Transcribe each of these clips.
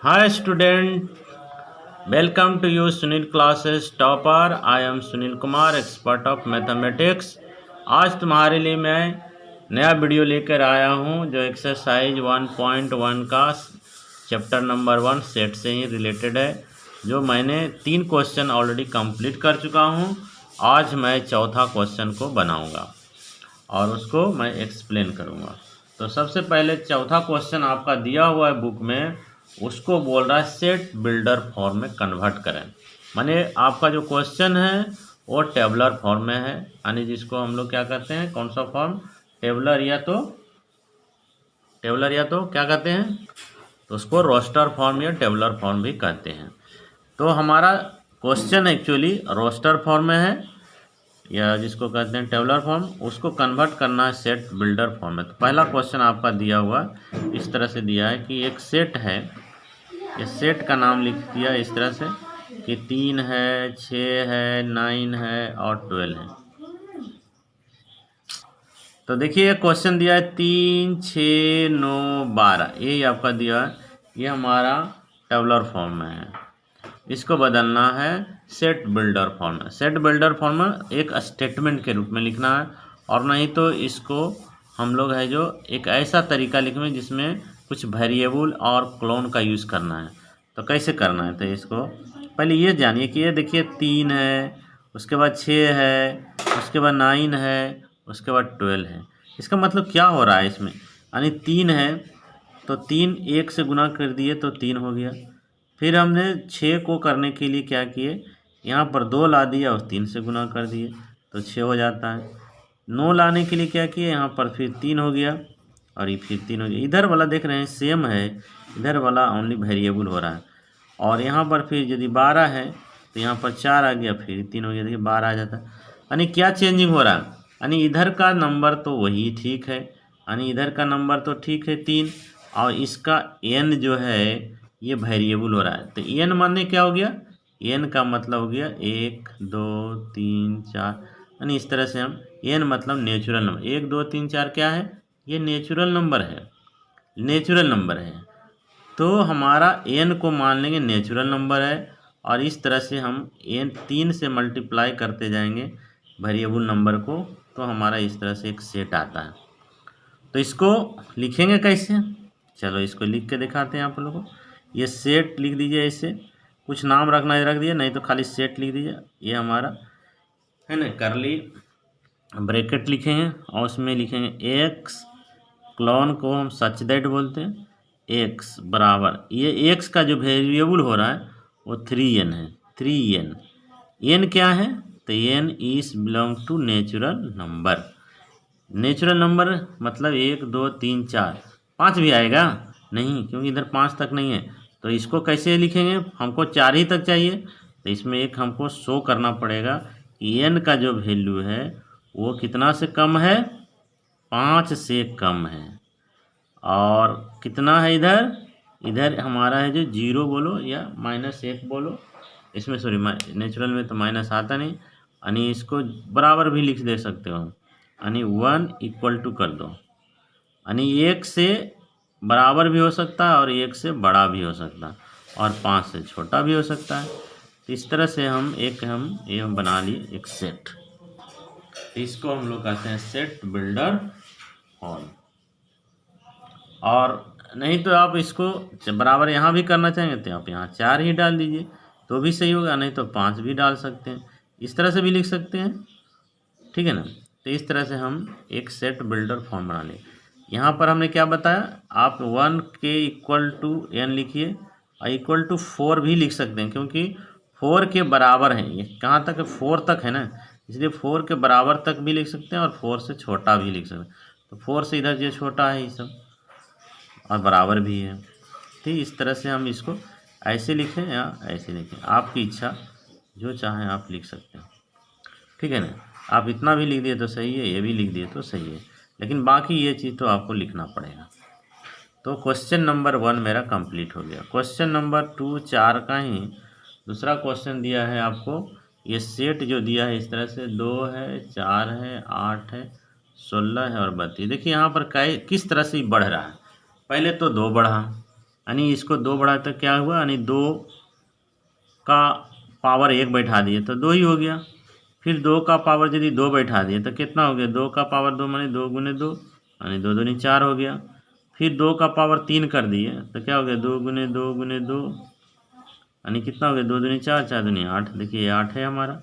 Hi student, welcome to you Sunil classes topper. I am Sunil Kumar, expert of mathematics. आज तुम्हारे लिए मैं नया वीडियो लेकर आया हूँ जो एक्सरसाइज 1.1 का चैप्टर नंबर 1 सेट से ही रिलेटेड है, जो मैंने 3 क्वेश्चन ऑलरेडी कंप्लीट कर चुका हूँ। आज मैं चौथा क्वेश्चन को बनाऊँगा और उसको मैं एक्सप्लेन करूँगा। तो सबसे पहले चौथा क्वेश्चन आपका दिया हुआ है बुक में, उसको बोल रहा है सेट बिल्डर फॉर्म में कन्वर्ट करें। माने आपका जो क्वेश्चन है वो टेबलर फॉर्म में है, यानी जिसको हम लोग क्या कहते हैं, कौन सा फॉर्म, टेबलर या तो क्या कहते हैं, तो उसको रोस्टर फॉर्म या टेबलर फॉर्म भी कहते हैं। तो हमारा क्वेश्चन एक्चुअली रोस्टर फॉर्म में है या जिसको कहते हैं टेबलर फॉर्म, उसको कन्वर्ट करना है सेट बिल्डर फॉर्म में। तो पहला क्वेश्चन आपका दिया हुआ इस तरह से दिया है कि एक सेट है, इस सेट का नाम लिख दिया इस तरह से कि 3 है, 6 है, 9 है और 12 है। तो देखिए क्वेश्चन दिया है 3, 6, 9, 12, ये आपका दिया है, ये हमारा टेबलर फॉर्म में है। इसको बदलना है सेट बिल्डर फॉर्म में। सेट बिल्डर फॉर्म में एक स्टेटमेंट के रूप में लिखना है, और नहीं तो इसको हम लोग है जो एक ऐसा तरीका लिखेंगे जिसमें कुछ वेरिएबल और क्लोन का यूज़ करना है। तो कैसे करना है, तो इसको पहले ये जानिए कि ये देखिए 3 है, उसके बाद 6 है, उसके बाद 9 है, उसके बाद 12 है। इसका मतलब क्या हो रहा है इसमें, यानी 3 है तो 3 1 से गुना कर दिए तो 3 हो गया। फिर हमने 6 को करने के लिए क्या किए, यहाँ पर 2 ला दिया और 3 से गुना कर दिए तो 6 हो जाता है। 9 लाने के लिए क्या किए, यहाँ पर फिर 3 हो गया और ये फिर 3 हो गया। इधर वाला देख रहे हैं सेम है, इधर वाला ओनली वेरिएबल हो रहा है। और यहाँ पर फिर यदि 12 है तो यहाँ पर 4 आ गया, फिर 3 हो गया, देखिए 12 आ जाता है। यानी क्या चेंजिंग हो रहा है, यानी इधर का नंबर तो वही ठीक है, यानी इधर का नंबर तो ठीक है 3, और इसका n जो है ये वेरिएबल हो रहा है। तो n माने क्या हो गया, n का मतलब हो गया 1 2 3 4, यानी इस तरह से हम n मतलब नेचुरल नंबर, 1 2 3 4 क्या है, ये नेचुरल नंबर है, नेचुरल नंबर है। तो हमारा n को मान लेंगे नेचुरल नंबर है, और इस तरह से हम n 3 से मल्टीप्लाई करते जाएंगे वेरिएबल नंबर को, तो हमारा इस तरह से एक सेट आता है। तो इसको लिखेंगे कैसे, चलो इसको लिख के दिखाते हैं आप लोगों को। ये सेट लिख दीजिए, ऐसे कुछ नाम रखना है रख दिए, नहीं तो खाली सेट लिख दीजिए। ये हमारा है ना, करली ब्रैकेट लिखेंगे और उसमें लिखेंगे एक्स, क्लोन को हम सच दैट बोलते हैं, एक्स बराबर, ये एक्स का जो वेरिएबल हो रहा है वो 3n है, 3n। n क्या है, तो n is belong to natural number. Natural number मतलब 1 2 3 4, 5 भी आएगा नहीं, क्योंकि इधर 5 तक नहीं है। तो इसको कैसे लिखेंगे, हमको 4 ही तक चाहिए, तो इसमें एक हमको शो करना पड़ेगा कि n का जो वैल्यू है वो कितना से कम है, 5 से कम है। और कितना है इधर, इधर हमारा है जो 0 बोलो या -1 बोलो, इसमें सॉरी नेचुरल में तो माइनस आता नहीं, यानी इसको बराबर भी लिख दे सकते हो, यानी 1 इक्वल टू कर दो, यानी 1 से बराबर भी हो सकता है और 1 से बड़ा भी हो सकता है और 5 से छोटा भी हो सकता है। तो इस तरह से हम ये बना लिए एक सेट, इसको हम लोग कहते हैं सेट बिल्डर फॉर्म। और नहीं तो आप इसको बराबर यहाँ भी करना चाहेंगे तो आप यहाँ 4 ही डाल दीजिए तो भी सही होगा, नहीं तो 5 भी डाल सकते हैं, इस तरह से भी लिख सकते हैं, ठीक है ना। तो इस तरह से हम एक सेट बिल्डर फॉर्म बना लें। यहाँ पर हमने क्या बताया, आप 1 के इक्वल टू n लिखिए और इक्वल टू 4 भी लिख सकते हैं, क्योंकि 4 के बराबर है, ये कहाँ तक है, 4 तक है ना, इसलिए 4 के बराबर तक भी लिख सकते हैं और 4 से छोटा भी लिख सकते हैं। तो 4 से इधर जो छोटा है ये सब और बराबर भी है, ठीक। इस तरह से हम इसको ऐसे लिखें या ऐसे लिखें, आपकी इच्छा, जो चाहें आप लिख सकते हैं, ठीक है ना। आप इतना भी लिख दिए तो सही है, ये भी लिख दिए तो सही है, लेकिन बाकी ये चीज़ तो आपको लिखना पड़ेगा। तो क्वेश्चन नंबर 1 मेरा कंप्लीट हो गया। क्वेश्चन नंबर 2 4 का ही दूसरा क्वेश्चन दिया है आपको, ये सेट जो दिया है इस तरह से 2 है, 4 है, 8 है, 16 है और 32। देखिए यहाँ पर किस तरह से बढ़ रहा है, पहले तो 2 बढ़ा, यानी इसको 2 बढ़ाए तो क्या हुआ, यानी 2 का पावर 1 बैठा दिए तो 2 ही हो गया। फिर 2 का पावर यदि 2 बैठा दिए तो कितना हो गया, 2 का पावर 2 माने 2 गुने 2 यानी 2 दूनी 4 हो गया। फिर 2 का पावर 3 कर दिए तो क्या हो गया, 2 गुने 2 गुने 2 यानी कितना हो गया, 2 दूनी 4 4 दूनी 8। देखिए ये 8 है हमारा,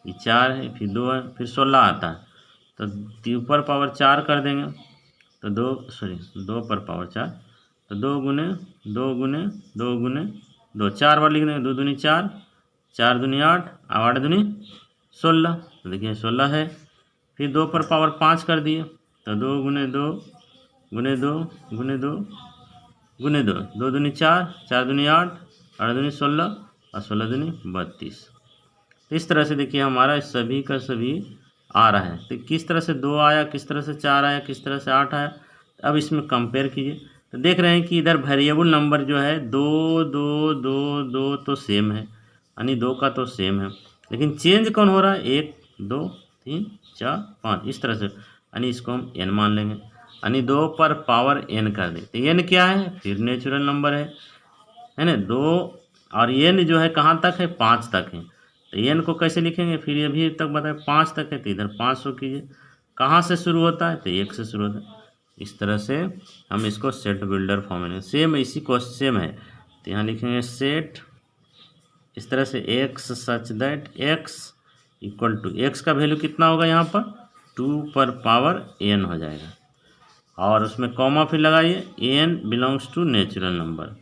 ये 4 है, फिर 2 है, फिर 16 आता है तो ऊपर पावर 4 कर देंगे तो 2 पर पावर 4 तो 2 गुने 2 गुने 2 गुने 2 4 बार लिख देंगे, 2 दूनी 4 4 दूनी 8 और 8 दूनी 16 तो देखिए 16 है। फिर 2 पर पावर 5 कर दिए तो 2 गुने 2 गुने 2 गुने 2 गुने 2 2 दूनी 4 4 दूनी 8 8 दूनी 16 और 16 दूनी 32। तो इस तरह से देखिए हमारा सभी का सभी आ रहा है। तो किस तरह से 2 आया, किस तरह से 4 आया, किस तरह से 8 आया। अब इसमें कंपेयर कीजिए तो देख रहे हैं कि इधर वेरिएबल नंबर जो है 2 2 2 2 तो सेम है, यानी 2 का तो सेम है, लेकिन चेंज कौन हो रहा है, 1 2 3 4 5 इस तरह से, यानी इसको हम n मान लेंगे, यानी 2 पर पावर n कर दें तो n क्या है, फिर नेचुरल नंबर है ना। 2 और n जो है कहाँ तक है, 5 तक है तो n को कैसे लिखेंगे, फिर ये भी तक बताए 5 तक है तो इधर 500 कीजिए। कहाँ से शुरू होता है तो 1 से शुरू होता है। इस तरह से हम इसको सेट बिल्डर फॉर्म में सेम इसी को सेम है तो यहाँ लिखेंगे सेट इस तरह से x such that x equal to x का वैल्यू कितना होगा यहाँ पर 2 पर पावर n हो जाएगा और उसमें कॉमा फिर लगाइए n belongs to natural number.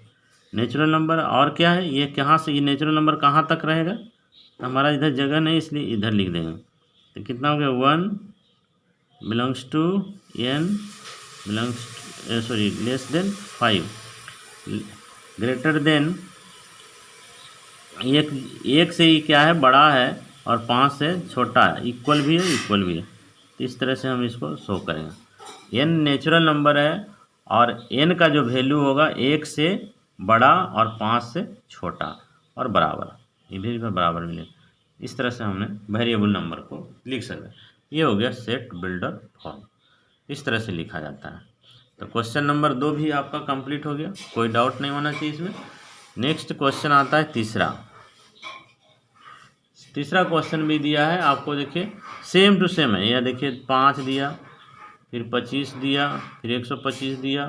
Natural number और क्या है, ये कहाँ से, ये नेचुरल नंबर कहाँ तक रहेगा तो हमारा इधर जगह नहीं इसलिए इधर लिख देंगे तो कितना हो गया 1 belongs to n belongs sorry less than 5 greater than एक से ही क्या है बड़ा है और 5 से छोटा है, इक्वल भी है इक्वल भी है। तो इस तरह से हम इसको शो करेंगे। n नेचुरल नंबर है और n का जो वैल्यू होगा 1 से बड़ा और 5 से छोटा और बराबर, ये भी बराबर मिले। इस तरह से हमने वेरिएबल नंबर को लिख सकते। ये हो गया सेट बिल्डर फॉर्म, इस तरह से लिखा जाता है। तो क्वेश्चन नंबर 2 भी आपका कंप्लीट हो गया, कोई डाउट नहीं होना चाहिए इसमें। नेक्स्ट क्वेश्चन आता है तीसरा क्वेश्चन भी दिया है आपको, देखिए सेम टू सेम है। यह देखिए 5 दिया, फिर 25 दिया, फिर 125 दिया,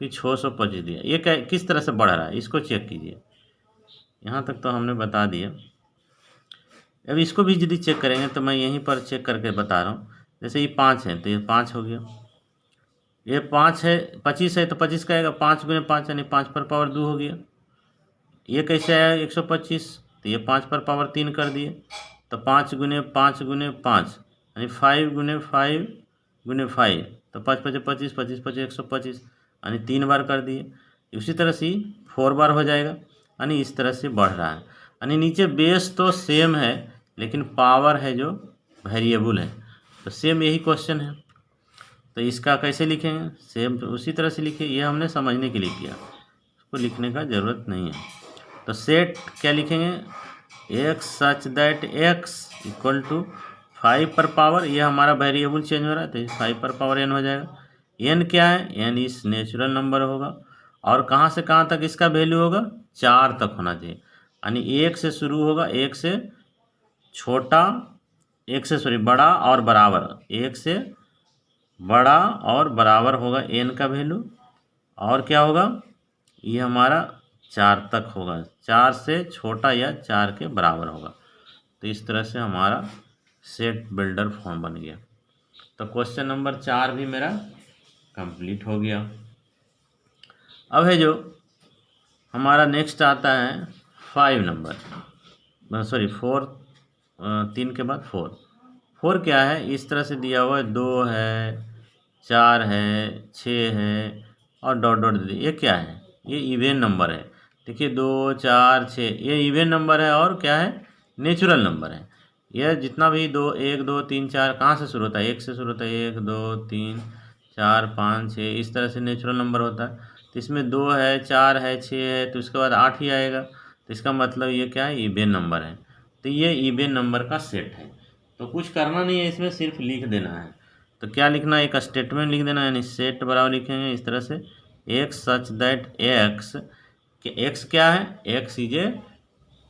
फिर 625 दिया। ये किस तरह से बढ़ रहा है इसको चेक कीजिए। यहाँ तक तो हमने बता दिया, अब इसको भी यदि चेक करेंगे तो मैं यहीं पर चेक करके बता रहा हूँ। जैसे ये 5 है तो ये 5 हो गया, ये 5 है 25 है तो 25 का आएगा 5 गुने 5 यानी 5 पर पावर 2 हो गया। ये कैसे आया 125 तो ये 5 पर पावर 3 कर दिए तो 5 गुने 5 गुने 5 यानी 5 गुने 5 गुने 5 तो 5 5 25 25 25 125 यानी 3 बार कर दिए। उसी तरह से 4 बार हो जाएगा, यानी इस तरह से बढ़ रहा है। यानी नीचे बेस तो सेम है लेकिन पावर है जो वेरिएबल है, तो सेम यही क्वेश्चन है। तो इसका कैसे लिखेंगे, सेम उसी तरह से लिखिए, ये हमने समझने के लिए किया, उसको लिखने का ज़रूरत नहीं है। तो सेट क्या लिखेंगे, x such that x equal to 5 पर पावर, ये हमारा वेरिएबल चेंज हो रहा है तो 5 पर पावर n हो जाएगा। n क्या है, n इस नेचुरल नंबर होगा और कहाँ से कहाँ तक इसका वैल्यू होगा 4 तक होना चाहिए, यानी 1 से शुरू होगा, 1 से छोटा, 1 से सॉरी बड़ा और बराबर, 1 से बड़ा और बराबर होगा n का वैल्यू, और क्या होगा ये हमारा 4 तक होगा, 4 से छोटा या 4 के बराबर होगा। तो इस तरह से हमारा सेट बिल्डर फॉर्म बन गया। तो क्वेश्चन नंबर 4 भी मेरा कंप्लीट हो गया। अब है जो हमारा नेक्स्ट आता है 5 नंबर, सॉरी 4, 3 के बाद 4 क्या है, इस तरह से दिया हुआ है 2 है 4 है 6 है और डॉट डॉट, ये क्या है, ये इवेन नंबर है। देखिए 2 4 6 ये इवेन नंबर है और क्या है नेचुरल नंबर है। यह जितना भी 2 1 2 3 4 कहाँ से शुरू होता है, 1 से शुरू होता है, 1 2 3 4 5 6 इस तरह से नेचुरल नंबर होता है। तो इसमें 2 है 4 है 6 है तो इसके बाद 8 ही आएगा, तो इसका मतलब ये क्या है इवेन नंबर है। तो ये इवेन नंबर का सेट है, तो कुछ करना नहीं है इसमें, सिर्फ लिख देना है। तो क्या लिखना है, एक स्टेटमेंट लिख देना, यानी सेट बराबर लिखेंगे इस तरह से, एक्स सच दैट एक्स क्या है, x is a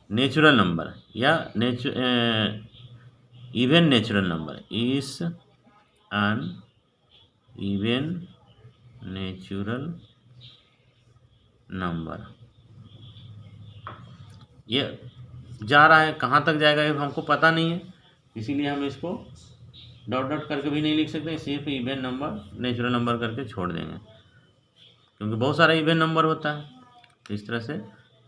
natural number या even natural number is an even natural number. ये जा रहा है, कहाँ तक जाएगा ये हमको पता नहीं है, इसीलिए हम इसको डॉट डॉट करके भी नहीं लिख सकते, सिर्फ इवन नंबर नेचुरल नंबर करके छोड़ देंगे, क्योंकि बहुत सारा इवन नंबर होता है, तो इस तरह से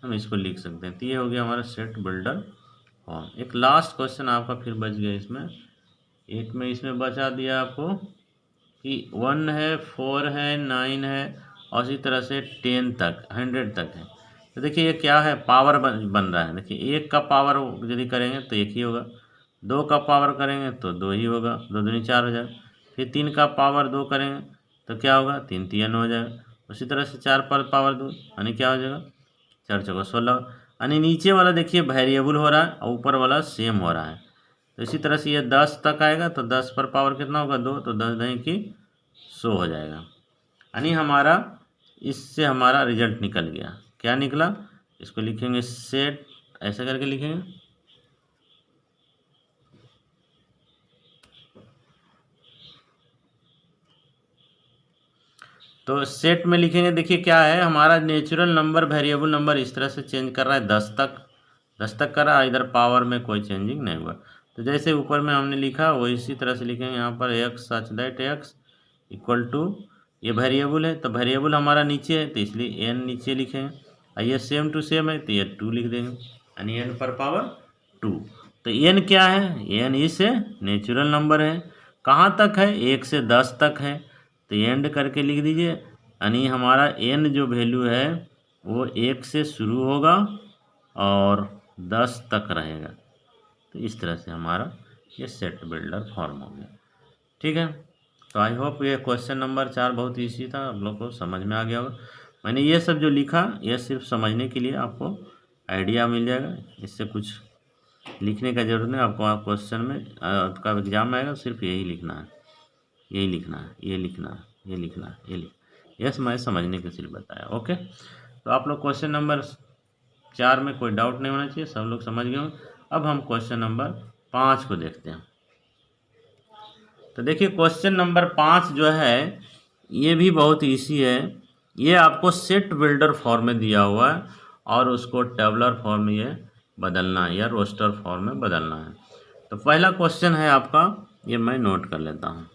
हम इसको लिख सकते हैं। तो ये हो गया हमारा सेट बिल्डर फॉर्म। एक लास्ट क्वेश्चन आपका फिर बच गया इसमें, एक में इसमें बचा दिया आपको कि 1 है, 4 है, 9 है और इसी तरह से 10 तक 100 तक है। तो देखिए ये क्या है, पावर बन रहा है। देखिए 1 का पावर यदि करेंगे तो 1 ही होगा, 2 का पावर करेंगे तो 2 ही होगा, 2 दूनी 4 हो जाएगा। फिर 3 का पावर 2 करेंगे तो क्या होगा, 3 3 हो जाएगा। उसी तरह से 4 पर पावर 2 यानी क्या हो जाएगा, 4 चौका 16, यानी नीचे वाला देखिए वेरिएबल हो रहा है और ऊपर वाला सेम हो रहा है। तो इसी तरह से ये 10 तक आएगा तो 10 पर पावर कितना होगा, 2, तो 10 दही की 100 हो जाएगा। यानी हमारा इससे हमारा रिजल्ट निकल गया। क्या निकला, इसको लिखेंगे सेट, ऐसा करके लिखेंगे, तो सेट में लिखेंगे। देखिए क्या है, हमारा नेचुरल नंबर वेरिएबल नंबर इस तरह से चेंज कर रहा है, 10 तक कर रहा है, इधर पावर में कोई चेंजिंग नहीं हुआ। तो जैसे ऊपर में हमने लिखा वो इसी तरह से लिखेंगे यहाँ पर, x such that x equal to, ये वेरिएबल है तो वेरिएबल हमारा नीचे है तो इसलिए एन नीचे लिखेंगे, और ये सेम टू सेम है तो ये 2 लिख देंगे, यानी एन पर पावर 2। तो एन क्या है, एन इस नेचुरल नंबर है, कहाँ तक है, 1 से 10 तक है, तो एंड करके लिख दीजिए, यानी हमारा एन जो वैल्यू है वो 1 से शुरू होगा और 10 तक रहेगा। तो इस तरह से हमारा ये सेट बिल्डर फॉर्म हो गया। ठीक है, तो आई होप ये क्वेश्चन नंबर 4 बहुत ईजी था, आप लोग को समझ में आ गया होगा। मैंने ये सब जो लिखा ये सिर्फ समझने के लिए आपको आइडिया मिल जाएगा, इससे कुछ लिखने का जरूरत नहीं आपको। क्वेश्चन में आपका एग्जाम आएगा सिर्फ यही लिखना है, यही लिखना है, ये लिखना है, ये लिखना है, ये यस मैं समझने के सिर्फ बताया। ओके, तो आप लोग क्वेश्चन नंबर 4 में कोई डाउट नहीं होना चाहिए, सब लोग समझ गए होंगे। अब हम क्वेश्चन नंबर 5 को देखते हैं। तो देखिए क्वेश्चन नंबर 5 जो है ये भी बहुत ईजी है। ये आपको सेट बिल्डर फॉर्म में दिया हुआ है और उसको टेबलर फॉर्म में ये बदलना है या रोस्टर फॉर्म में बदलना है। तो पहला क्वेश्चन है आपका, ये मैं नोट कर लेता हूँ।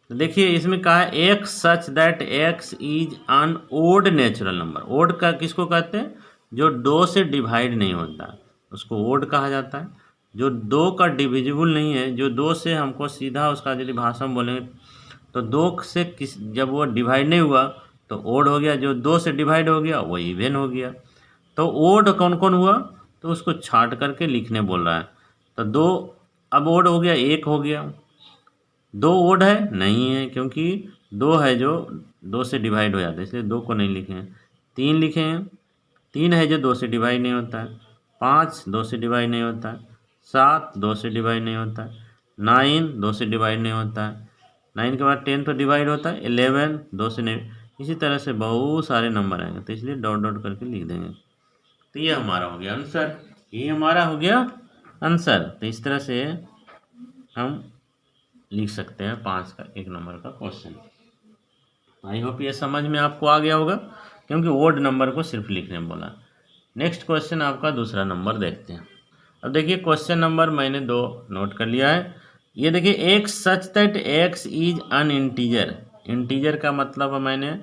तो देखिए इसमें कहा है x such that x is an odd natural number. Odd का किसको कहते हैं, जो 2 से डिवाइड नहीं होता उसको ओड कहा जाता है। जो 2 का डिविजिबल नहीं है, जो 2 से हमको सीधा उसका यदि भाषा में बोलेंगे तो 2 से जब वो डिवाइड नहीं हुआ तो ओड हो गया, जो 2 से डिवाइड हो गया वो इवन हो गया। तो ओड कौन कौन हुआ, तो उसको छाट करके लिखने बोल रहा है। तो 2 अब ओड हो गया, 1 हो गया। 2 ओड है नहीं है, क्योंकि 2 है जो 2 से डिवाइड हो जाता है, इसलिए 2 को नहीं लिखे हैं। 3 लिखे हैं, 3 है जो 2 से डिवाइड नहीं होता है। 5 2 से डिवाइड नहीं होता है। 7 2 से डिवाइड नहीं होता है। 9 2 से डिवाइड नहीं होता है। 9 के बाद 10 तो डिवाइड होता है। 11 2 से नहीं। इसी तरह से बहुत सारे नंबर आएंगे, तो इसलिए डॉट डॉट करके लिख देंगे। तो ये हमारा हो गया आंसर, ये हमारा हो गया आंसर। तो इस तरह से हम लिख सकते हैं 5 का 1 नंबर का क्वेश्चन। आई होप ये समझ में आपको आ गया होगा, क्योंकि ओड नंबर को सिर्फ लिखने बोला। नेक्स्ट क्वेश्चन आपका दूसरा नंबर देखते हैं। अब देखिए क्वेश्चन नंबर मैंने 2 नोट कर लिया है। ये देखिए x such that x is an integer. Integer का मतलब मैंने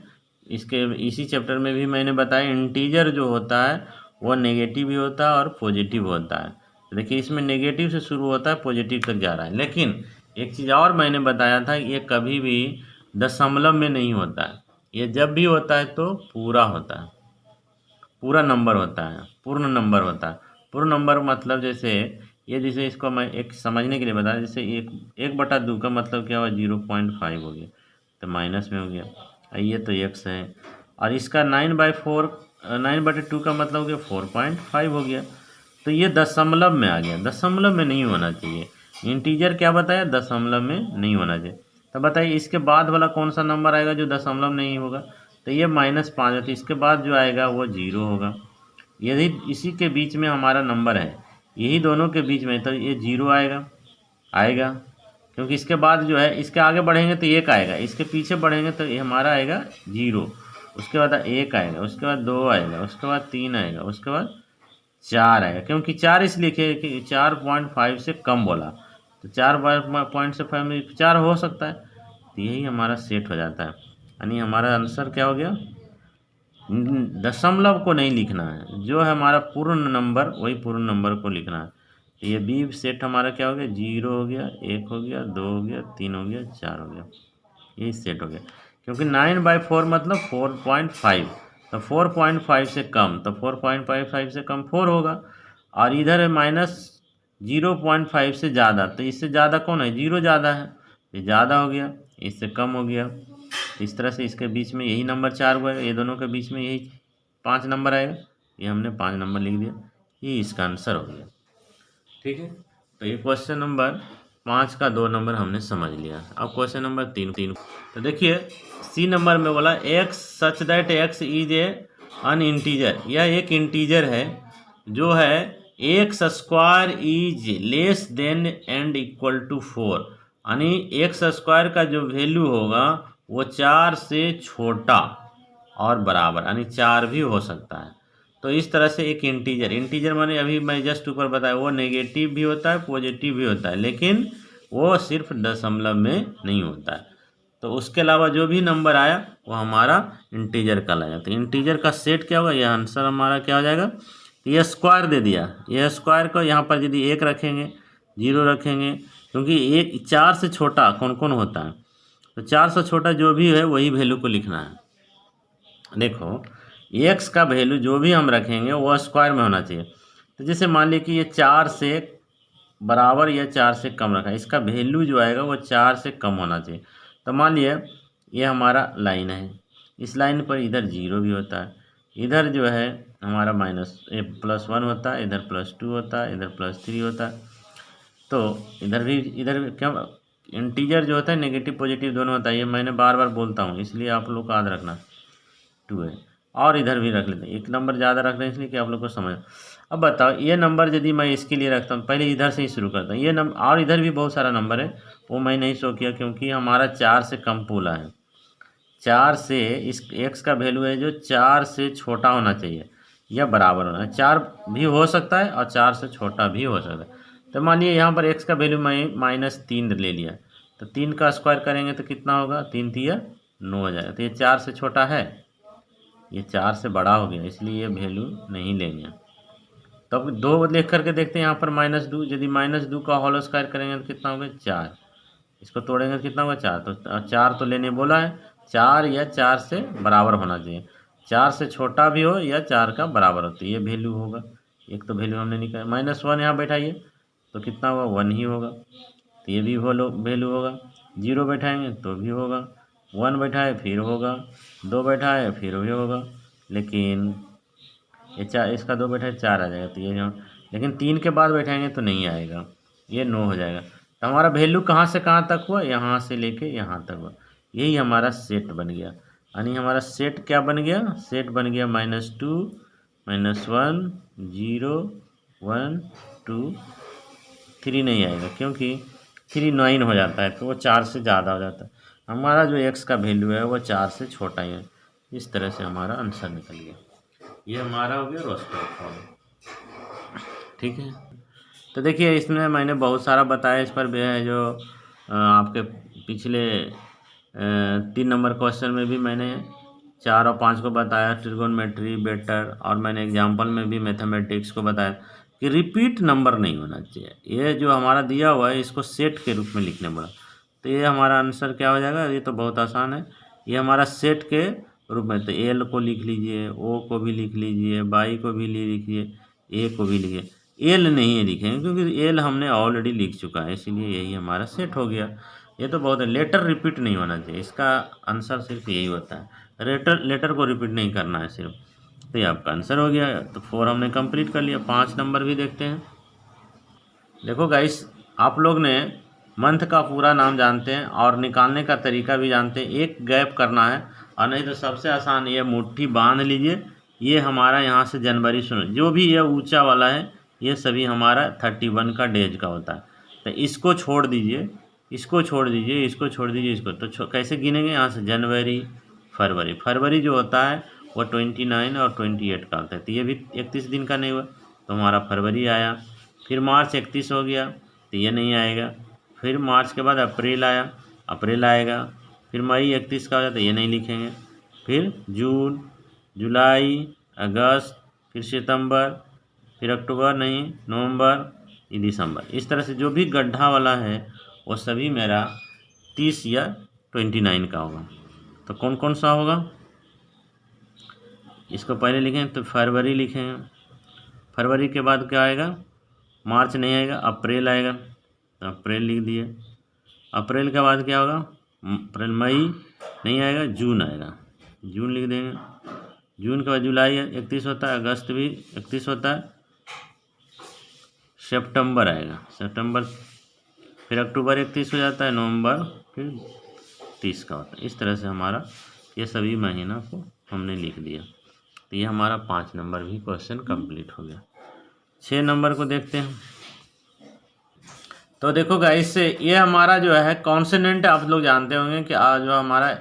इसके इसी चैप्टर में भी मैंने बताया, इंटीजर जो होता है वो नेगेटिव भी होता है और पॉजिटिव होता है। देखिए इसमें नेगेटिव से शुरू होता है, पॉजिटिव तक जा रहा है। लेकिन एक चीज़ और मैंने बताया था, ये कभी भी दशमलव में नहीं होता है। ये जब भी होता है तो पूरा होता है, पूरा नंबर होता है, पूर्ण नंबर होता है। पूर्ण नंबर मतलब जैसे ये, जैसे इसको मैं एक समझने के लिए बताया, जैसे 1/2 का मतलब क्या हुआ, 0.5 हो गया, तो माइनस में हो गया। ये तो x है, और इसका 9/2 का मतलब हो गया 4.5 हो गया। तो ये दशमलव में आ गया, दशमलव में नहीं होना चाहिए। इंटीजर क्या बताया, दशमलव में नहीं होना चाहिए। तो बताइए इसके बाद वाला कौन सा नंबर आएगा जो दशमलव नहीं होगा। तो ये -5 है, तो इसके बाद जो आएगा वो 0 होगा। यदि इसी के बीच में हमारा नंबर है, यही दोनों के बीच में, तो ये 0 आएगा, क्योंकि इसके बाद जो है, इसके आगे बढ़ेंगे तो 1 आएगा, इसके पीछे बढ़ेंगे तो ये हमारा आएगा 0, उसके बाद 1 आएगा, उसके बाद 2 आएगा, उसके बाद 3 आएगा, उसके बाद 4 आएगा, क्योंकि 4 इसलिए कि 4.5 से कम बोला, तो 4.5 में 4 हो सकता है, तो यही हमारा सेट हो जाता है। यानी हमारा आंसर क्या हो गया, दशमलव को नहीं लिखना है, जो है हमारा पूर्ण नंबर वही पूर्ण नंबर को लिखना है। तो ये बी सेट हमारा क्या हो गया, 0 हो गया, 1 हो गया, 2 हो गया, 3 हो गया, 4 हो गया, यही सेट हो गया। क्योंकि 9/4 मतलब 4.5, तो 4.5 से कम, तो 4.55 से कम 4 होगा, और इधर है -0.5 से ज़्यादा, तो इससे ज़्यादा कौन है, 0 ज़्यादा है, ये ज़्यादा हो गया, इससे कम हो गया। इस तरह से इसके बीच में यही नंबर 4 हुआ है, ये दोनों के बीच में यही 5 नंबर आएगा, ये हमने 5 नंबर लिख दिया, ये इसका आंसर हो गया। ठीक है, तो ये क्वेश्चन नंबर 5 का 2 नंबर हमने समझ लिया। अब क्वेश्चन नंबर 3, तो देखिए सी नंबर में बोला x such that x is a an integer, यह एक इंटीजर है जो है x square is less than and equal to 4, यानी एक्स स्क्वायर का जो वैल्यू होगा वो 4 से छोटा और बराबर, यानी 4 भी हो सकता है। तो इस तरह से एक इंटीजर माने अभी मैं जस्ट ऊपर बताया, वो नेगेटिव भी होता है, पॉजिटिव भी होता है, लेकिन वो सिर्फ दशमलव में नहीं होता है। तो उसके अलावा जो भी नंबर आया वो हमारा इंटीजर कहलाया। तो इंटीजर का सेट क्या होगा, यह आंसर हमारा क्या हो जाएगा, ये स्क्वायर दे दिया, ये स्क्वायर को यहाँ पर यदि 1 रखेंगे, 0 रखेंगे, क्योंकि 4 से छोटा कौन कौन होता है, तो 4 से छोटा जो भी है वही वैल्यू को लिखना है। देखो एक्स का वैल्यू जो भी हम रखेंगे वो स्क्वायर में होना चाहिए। तो जैसे मान लीजिए कि ये 4 से बराबर या 4 से कम रखा है, इसका वैल्यू जो आएगा वो 4 से कम होना चाहिए। तो मान लिया ये हमारा लाइन है, इस लाइन पर इधर 0 भी होता है, इधर जो है हमारा +1 होता है, इधर +2 होता है, इधर +3 होता है। तो इधर भी क्या इंटीजर जो होता है नेगेटिव पॉजिटिव दोनों होता है, ये मैंने बार बार बोलता हूँ, इसलिए आप लोग को याद रखना 2 है। और इधर भी रख लेते हैं, एक नंबर ज़्यादा रख रहे हैं इसलिए कि आप लोग को समझ। अब बताओ ये नंबर यदि मैं इसके लिए रखता हूँ, पहले इधर से ही शुरू करता हूँ, ये नंबर, और इधर भी बहुत सारा नंबर है वो मैं नहीं शो किया क्योंकि हमारा 4 से कम पूला है। 4 से इस एक्स का वैल्यू है जो 4 से छोटा होना चाहिए या बराबर होना है, 4 भी हो सकता है और 4 से छोटा भी हो सकता है। तो मानिए यहाँ पर एक्स का वैल्यू मैं -3 ले लिया, तो 3 का स्क्वायर करेंगे तो कितना होगा, 3 3 9 हो जाएगा। तो ये 4 से छोटा है, ये 4 से बड़ा हो गया, इसलिए ये वैल्यू नहीं लेंगे। तो अब 2 लिख करके देखते हैं, यहाँ पर -2, यदि -2 का होल स्क्वायर करेंगे तो कितना होगा, 4, इसको तोड़ेंगे तो कितना होगा, 4, तो 4 तो लेने बोला है, 4 या 4 से बराबर होना चाहिए, 4 से छोटा भी हो या 4 का बराबर हो, तो ये वैल्यू होगा। एक तो वैल्यू हमने निकाला, -1 यहाँ बैठाइए तो कितना होगा, 1 ही होगा, तो ये भी वैल्यू होगा। 0 बैठाएंगे तो भी होगा, 1 बैठाए फिर होगा, 2 बैठाए फिर भी होगा, लेकिन ये 4, इसका 2 बैठाए 4 आ जाएगा, तो ये लेकिन 3 के बाद बैठाएंगे तो नहीं आएगा, ये 9 हो जाएगा। तो हमारा वैल्यू कहाँ से कहाँ तक हुआ, यहाँ से लेके यहाँ तक हुआ, यही हमारा सेट बन गया। यानी हमारा सेट क्या बन गया, सेट बन गया -2 -1 0 1 2 3 नहीं आएगा क्योंकि 3 9 हो जाता है, तो वो 4 से ज़्यादा हो जाता है। हमारा जो एक्स का वैल्यू है वो 4 से छोटा ही है। इस तरह से हमारा आंसर निकल गया। ये हमारा हो गया रोस्टर फॉर्म। ठीक है, तो देखिए इसमें मैंने बहुत सारा बताया, इस पर भी है जो आपके पिछले 3 नंबर क्वेश्चन में भी मैंने 4 और 5 को बताया, ट्रिगोनोमेट्री, वेक्टर, और मैंने एग्जाम्पल में भी मैथमेटिक्स को बताया कि रिपीट नंबर नहीं होना चाहिए। ये जो हमारा दिया हुआ है इसको सेट के रूप में लिखने पड़ा, तो ये हमारा आंसर क्या हो जाएगा, ये तो बहुत आसान है, ये हमारा सेट के रूप में। तो एल को लिख लीजिए, ओ को भी लिख लीजिए, बाई को भी लिखिए, ए को भी लिखिए, एल नहीं लिखेंगे क्योंकि एल हमने ऑलरेडी लिख चुका है, इसीलिए यही हमारा सेट हो गया। ये तो बहुत है, लेटर रिपीट नहीं होना चाहिए, इसका आंसर सिर्फ यही होता है, लेटर को रिपीट नहीं करना है सिर्फ। तो ये आपका आंसर हो गया। तो 4 हमने कंप्लीट कर लिया। 5 नंबर भी देखते हैं। देखो गाइस, आप लोग ने मंथ का पूरा नाम जानते हैं और निकालने का तरीका भी जानते हैं। एक गैप करना है और नहीं तो सबसे आसान ये मुट्ठी बांध लीजिए। ये हमारा यहाँ से जनवरी सुनो, जो भी ये ऊंचा वाला है ये सभी हमारा 31 का डेज का होता है। तो इसको छोड़ दीजिए, इसको छोड़ दीजिए, इसको छोड़ दीजिए, इसको तो कैसे गिनेंगे यहाँ से? जनवरी, फरवरी। फरवरी जो होता है वो 29 और 28 का होता है, तो ये भी 31 दिन का नहीं हुआ, तो हमारा फरवरी आया। फिर मार्च 31 हो गया, तो ये नहीं आएगा। फिर मार्च के बाद अप्रैल आया, अप्रैल आएगा। फिर मई 31 का हो जाता है, ये नहीं लिखेंगे। फिर जून, जुलाई, अगस्त, फिर सितंबर, फिर अक्टूबर नहीं, नवंबर, ये दिसंबर। इस तरह से जो भी गड्ढा वाला है वो सभी मेरा 30 या 29 का होगा। तो कौन कौन सा होगा इसको पहले लिखें, तो फरवरी लिखेंगे। फरवरी के बाद क्या आएगा? मार्च नहीं आएगा, अप्रैल आएगा, तो अप्रैल लिख दिए। अप्रैल के बाद क्या होगा? अप्रैल, मई नहीं आएगा, जून आएगा, जून लिख देंगे। जून के बाद जुलाई 31 होता है, अगस्त भी 31 होता है, सितंबर आएगा, सितंबर। फिर अक्टूबर 31 हो जाता है, नवंबर फिर 30 का होता है। इस तरह से हमारा ये सभी महीना को हमने लिख दिया। तो ये हमारा 5 नंबर भी क्वेश्चन कंप्लीट हो गया। 6 नंबर को देखते हैं। तो देखो गाइस, ये हमारा जो है कॉन्सोनेंट, आप लोग जानते होंगे कि जो हमारा,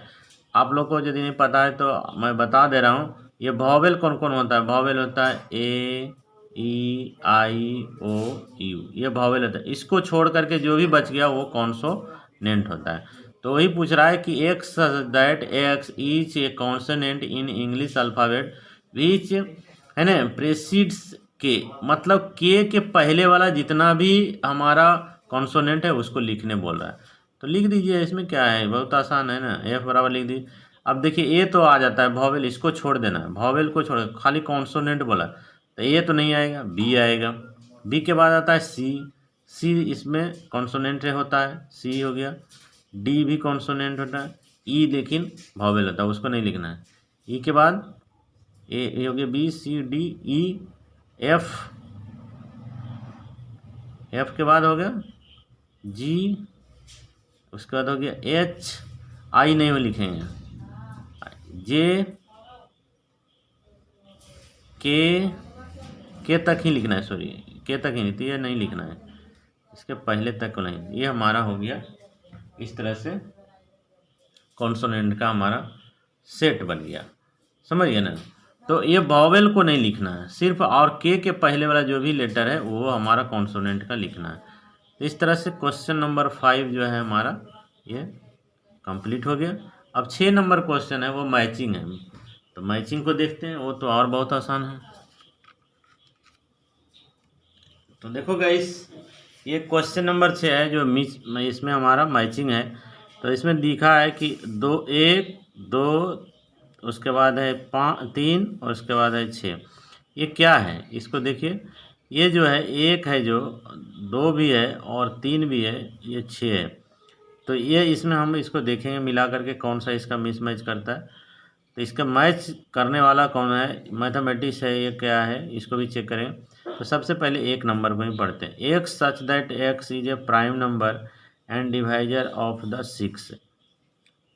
आप लोग को यदि नहीं पता है तो मैं बता दे रहा हूँ। ये वॉवेल कौन कौन होता है? वॉवेल होता है ए, ई, आई, ओ, यू, ये वॉवेल होता है। इसको छोड़ करके जो भी बच गया वो कॉन्सोनेंट होता है। तो वही पूछ रहा है कि x that x each a consonant in English alphabet which, है ना, प्रेसिड्स के, मतलब के पहले वाला जितना भी हमारा कॉन्सोनेंट है उसको लिखने बोल रहा है। तो लिख दीजिए, इसमें क्या है, बहुत आसान है ना। एफ बराबर लिख दीजिए। अब देखिए ए तो आ जाता है, वॉवेल इसको छोड़ देना है, वॉवेल को छोड़, खाली कॉन्सोनेंट बोला, तो ए तो नहीं आएगा, बी आएगा। बी के बाद आता है सी, सी इसमें कॉन्सोनेंट होता है, सी हो गया। डी भी कॉन्सोनेंट होता है, ई लेकिन वॉवेल होता है, उसको नहीं लिखना है। ई के बाद ए हो गया, बी, सी, डी, ई, एफ, एफ के बाद हो गया जी, उसके बाद हो गया एच, आई नहीं वो लिखेंगे, जे, के तक ही लिखना है, सॉरी के तक ही नहीं, तो ये नहीं लिखना है, इसके पहले तक को नहीं। ये हमारा हो गया इस तरह से कॉन्सोनेंट का हमारा सेट बन गया, समझ गए ना। तो ये वॉवेल को नहीं लिखना है सिर्फ, और के पहले वाला जो भी लेटर है वो हमारा कॉन्सोनेंट का लिखना है। तो इस तरह से क्वेश्चन नंबर 5 जो है हमारा ये कंप्लीट हो गया। अब 6 नंबर क्वेश्चन है वो मैचिंग है, तो मैचिंग को देखते हैं, वो तो और बहुत आसान है। तो देखो गाइस, ये क्वेश्चन नंबर 6 है जो इसमें हमारा मैचिंग है। तो इसमें दिखा है कि 2, 1, 2, उसके बाद है 5, 3 और उसके बाद है 6। ये क्या है इसको देखिए, ये जो है 1 है, जो 2 भी है और 3 भी है, ये 6 है। तो ये इसमें हम इसको देखेंगे मिला करके कौन सा इसका मिसमैच करता है। तो इसका मैच करने वाला कौन है, मैथमेटिक्स है, ये क्या है, इसको भी चेक करें। तो सबसे पहले 1 नंबर को ही पढ़ते हैं। X such that x is A prime number and divisor of the 6।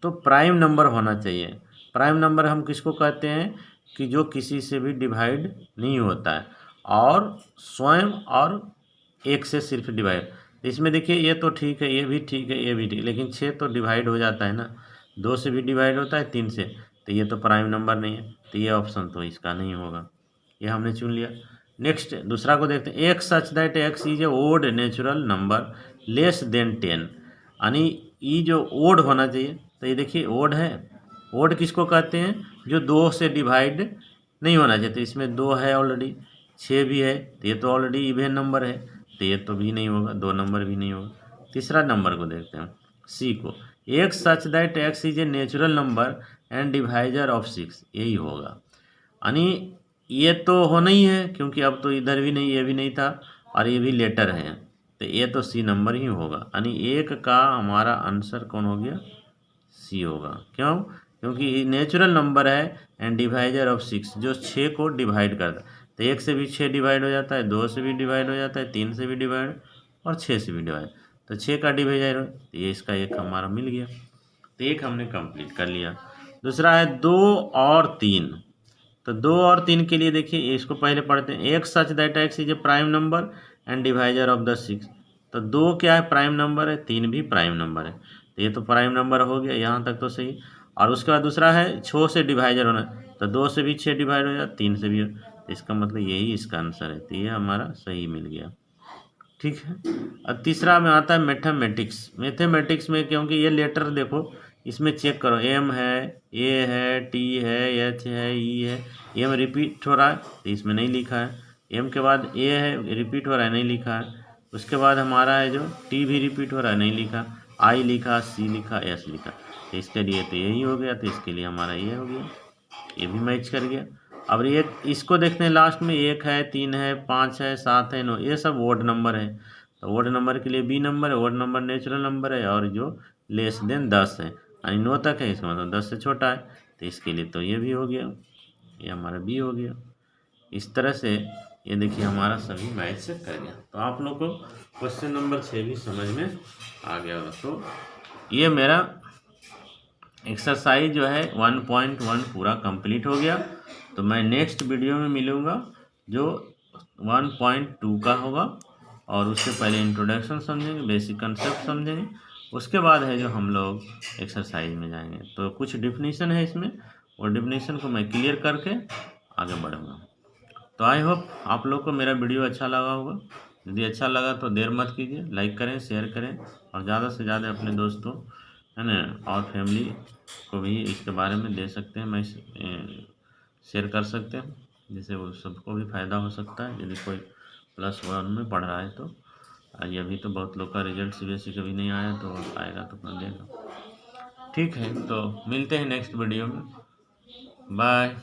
तो प्राइम नंबर होना चाहिए। प्राइम नंबर हम किसको कहते हैं कि जो किसी से भी डिवाइड नहीं होता है और स्वयं और 1 से सिर्फ डिवाइड। इसमें देखिए ये तो ठीक है, ये भी ठीक है, ये भी ठीक, लेकिन 6 तो डिवाइड हो जाता है ना, 2 से भी डिवाइड होता है, 3 से, तो ये तो प्राइम नंबर नहीं है, तो ये ऑप्शन तो इसका नहीं होगा, ये हमने चुन लिया। नेक्स्ट दूसरा को देखते हैं। X such that x is a odd natural number less than 10, यानी ये जो ओड होना चाहिए, तो ये देखिए ओड है। ओड किसको कहते हैं? जो 2 से डिवाइड नहीं होना चाहिए, तो इसमें 2 है ऑलरेडी, 6 भी है, तो ये तो ऑलरेडी इवेन नंबर है, तो ये तो भी नहीं होगा, 2 नंबर भी नहीं होगा। तीसरा नंबर को देखते हैं, सी को। X such that x is a natural number and divisor of 6, यही होगा। यानी ये तो होना ही है, क्योंकि अब तो इधर भी नहीं, ये भी नहीं था और ये भी लेटर है, तो ये तो सी नंबर ही होगा। यानी 1 का हमारा आंसर कौन हो गया? सी होगा। क्यों? क्योंकि ये नेचुरल नंबर है एंड डिवाइजर ऑफ 6, जो 6 को डिवाइड करता है। तो 1 से भी 6 डिवाइड हो जाता है, 2 से भी डिवाइड हो जाता है, 3 से भी डिवाइड और 6 से भी डिवाइड, तो 6 का डिवाइजर, तो ये इसका 1 हमारा मिल गया। तो 1 हमने कंप्लीट कर लिया। दूसरा है 2 और 3। तो 2 और 3 के लिए देखिए इसको पहले पढ़ते हैं। एक सच that x is A prime number and divisor of the 6। तो 2 क्या है, प्राइम नंबर है, 3 भी प्राइम नंबर है। तो ये तो प्राइम नंबर हो गया, यहाँ तक तो सही। और उसके बाद दूसरा है 6 से डिवाइजर होना, तो 2 से भी 6 डिवाइड हो जाता, 3 से भी। इसका मतलब यही इसका आंसर है, तो ये हमारा सही मिल गया। ठीक है। और तीसरा में आता है मैथमेटिक्स। मैथमेटिक्स में क्योंकि ये लेटर देखो, इसमें चेक करो, एम है, ए है, टी है, एच है, ई है। एम रिपीट हो रहा है तो इसमें नहीं लिखा है। एम के बाद ए है, रिपीट हो रहा है, नहीं लिखा है। उसके बाद हमारा है जो टी भी रिपीट हो रहा है, नहीं लिखा। आई लिखा, सी लिखा, एस लिखा। तो इसके लिए तो यही हो गया, तो इसके लिए हमारा ये हो गया, ये भी मैच कर गया। अब ये इसको देखते हैं लास्ट में, 1 है, 3 है, 5 है, 7 है, 9, ये सब ओड नंबर है। तो ओड नंबर के लिए बी नंबर है, ओड नंबर नेचुरल नंबर है, और जो लेस देन 10 है यानी 9 तक है, इसका मतलब 10 से छोटा है। तो इसके लिए तो ये भी हो गया, ये हमारा बी हो गया। इस तरह से ये देखिए हमारा सभी मैच से कर गया। तो आप लोग को क्वेश्चन नंबर 6 भी समझ में आ गया होगा। तो ये मेरा एक्सरसाइज जो है 1.1 पूरा कंप्लीट हो गया। तो मैं नेक्स्ट वीडियो में मिलूँगा जो 1.2 का होगा, और उससे पहले इंट्रोडक्शन समझेंगे, बेसिक कंसेप्ट समझेंगे। उसके बाद है जो हम लोग एक्सरसाइज में जाएंगे। तो कुछ डिफिनीशन है इसमें, और डिफिनीशन को मैं क्लियर करके आगे बढ़ूँगा। तो आई होप आप लोग को मेरा वीडियो अच्छा लगा होगा। यदि अच्छा लगा तो देर मत कीजिए, लाइक करें, शेयर करें, और ज़्यादा से ज़्यादा अपने दोस्तों है ना और फैमिली को भी इसके बारे में दे सकते हैं, मैं शेयर कर सकते हैं, जिससे वो सबको भी फ़ायदा हो सकता है। यदि कोई +1 में पढ़ रहा है तो आज अभी तो बहुत लोग का रिजल्ट सीबीएसई कभी नहीं आया, तो आएगा तो अपना देगा। ठीक है, तो मिलते हैं नेक्स्ट वीडियो में। बाय।